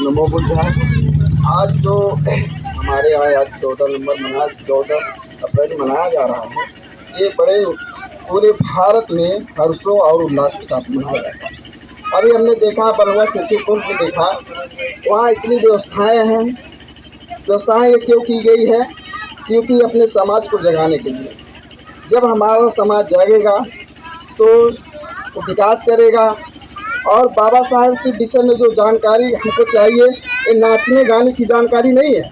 नमो बुद्धाय। आज जो हमारे यहाँ आज 14 अप्रैल मनाया जा रहा है, ये बड़े पूरे भारत में हर्षों और उल्लास के साथ मनाया जाता है। अभी हमने देखा बलुआ सेतु पुल को देखा, वहाँ इतनी व्यवस्थाएं हैं। व्यवस्थाएं क्यों की गई है? क्योंकि अपने समाज को जगाने के लिए। जब हमारा समाज जागेगा तो विकास करेगा। और बाबा साहब के विषय में जो जानकारी हमको चाहिए, ये नाचने गाने की जानकारी नहीं है।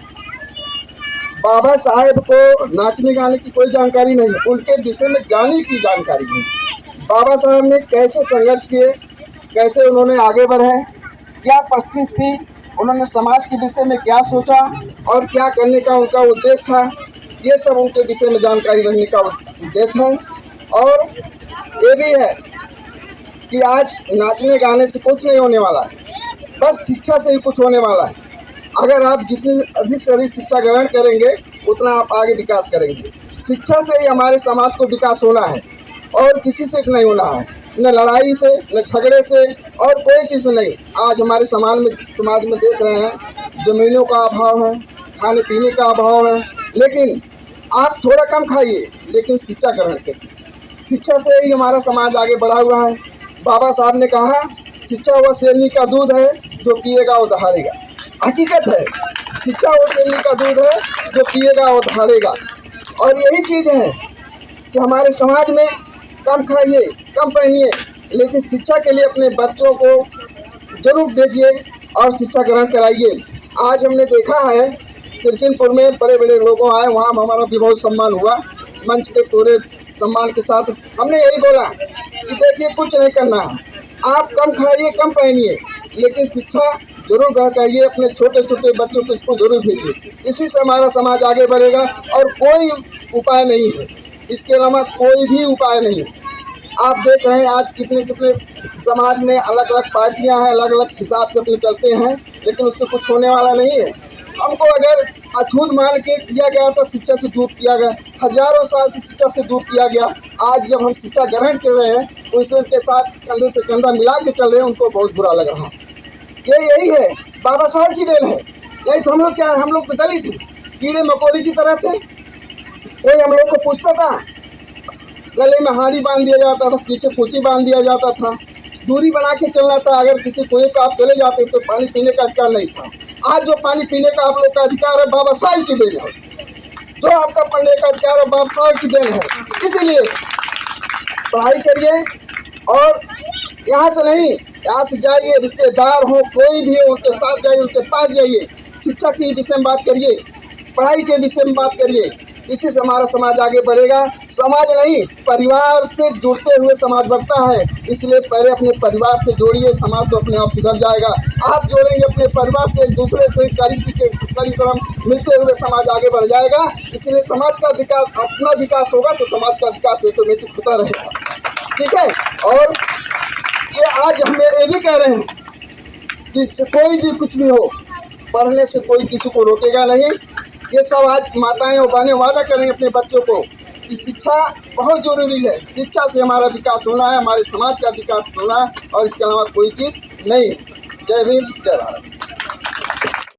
बाबा साहब को नाचने गाने की कोई जानकारी नहीं है, उनके विषय में जाने की जानकारी नहीं। बाबा साहब ने कैसे संघर्ष किए, कैसे उन्होंने आगे बढ़े, क्या परिस्थिति थी, उन्होंने समाज के विषय में क्या सोचा और क्या करने का उनका उद्देश्य है, ये सब उनके विषय में जानकारी रखने का उद्देश्य है। और ये भी है कि आज नाचने गाने से कुछ नहीं होने वाला है, बस शिक्षा से ही कुछ होने वाला है। अगर आप जितनी अधिक से अधिक शिक्षा ग्रहण करेंगे, उतना आप आगे विकास करेंगे। शिक्षा से ही हमारे समाज को विकास होना है और किसी से नहीं होना है, न लड़ाई से, न झगड़े से, और कोई चीज़ नहीं। आज हमारे समाज में देख रहे हैं, ज़मीनों का अभाव है, खाने पीने का अभाव है। लेकिन आप थोड़ा कम खाइए, लेकिन शिक्षा ग्रहण करिए। शिक्षा से ही हमारा समाज आगे बढ़ा हुआ है। बाबा साहब ने कहा, शिक्षा वह शेरनी का दूध है, जो पिएगा वो दहाड़ेगा। हकीकत है, शिक्षा वो शेरनी का दूध है, जो पिएगा वो दहाड़ेगा। और यही चीज़ है कि हमारे समाज में कम खाइए, कम पहनिए, लेकिन शिक्षा के लिए अपने बच्चों को जरूर भेजिए और शिक्षा ग्रहण कराइए। आज हमने देखा है सिरकिनपुर में बड़े बड़े लोगों आए, वहाँ हमारा भी बहुत सम्मान हुआ। मंच पे पूरे सम्मान के साथ हमने यही बोला कि देखिए, कुछ नहीं करना है, आप कम खाइए, कम पहनिए, लेकिन शिक्षा जरूर ग्रहण करिए। अपने छोटे छोटे बच्चों को स्कूल जरूर भेजिए। इसी से हमारा समाज आगे बढ़ेगा और कोई उपाय नहीं है, इसके अलावा कोई भी उपाय नहीं है। आप देख रहे हैं आज कितने कितने समाज में अलग अलग पार्टियां हैं, अलग अलग हिसाब से अपने चलते हैं, लेकिन उससे कुछ होने वाला नहीं है। हमको अगर अछूत मान के किया गया था, शिक्षा से दूर किया गया, हजारों साल से शिक्षा से दूर किया गया। आज जब हम शिक्षा ग्रहण कर रहे हैं, उनके साथ कंधे से कंधा मिला के चल रहे हैं, उनको बहुत बुरा लग रहा है। यही है, बाबा साहब की देन है। नहीं तो हम लोग क्या, हम लोग तो दलित थे, कीड़े मकोड़े की तरह थे। कोई हम लोग को पूछता था, गले में हारी बांध दिया जाता था, पीछे कुची बांध दिया जाता था, दूरी बना के चलना था। अगर किसी कुएं पे आप चले जाते तो पानी पीने का अधिकार नहीं था। आज जो पानी पीने का आप लोग का अधिकार है, बाबा साहब की देन है। जो आपका पढ़ने का अधिकार है, बाबा साहब की देन है। इसीलिए पढ़ाई करिए और यहाँ से नहीं, यहाँ से जाइए, रिश्तेदार हो, कोई भी हो, उनके साथ जाइए, उनके पास जाइए, शिक्षा के विषय में बात करिए, पढ़ाई के विषय में बात करिए। इसी से हमारा समाज आगे बढ़ेगा। समाज नहीं, परिवार से जुड़ते हुए समाज बढ़ता है। इसलिए पहले अपने परिवार से जोड़िए, समाज तो अपने आप सुधर जाएगा। आप जोड़ेंगे अपने परिवार से, एक दूसरे से कड़ी तरह मिलते हुए समाज आगे बढ़ जाएगा। इसलिए समाज का विकास, अपना विकास होगा तो समाज का विकास ऑटोमेटिक होता रहेगा। ठीक है। और ये आज हम ये भी कह रहे हैं कि कोई भी कुछ भी हो, पढ़ने से कोई किसी को रोकेगा नहीं। ये सब आज माताएं और बहनें वादा करेंगे अपने बच्चों को कि शिक्षा बहुत ज़रूरी है। शिक्षा से हमारा विकास होना है, हमारे समाज का विकास होना है, और इसके अलावा कोई चीज़ नहीं है। जय भीम, जय भारत।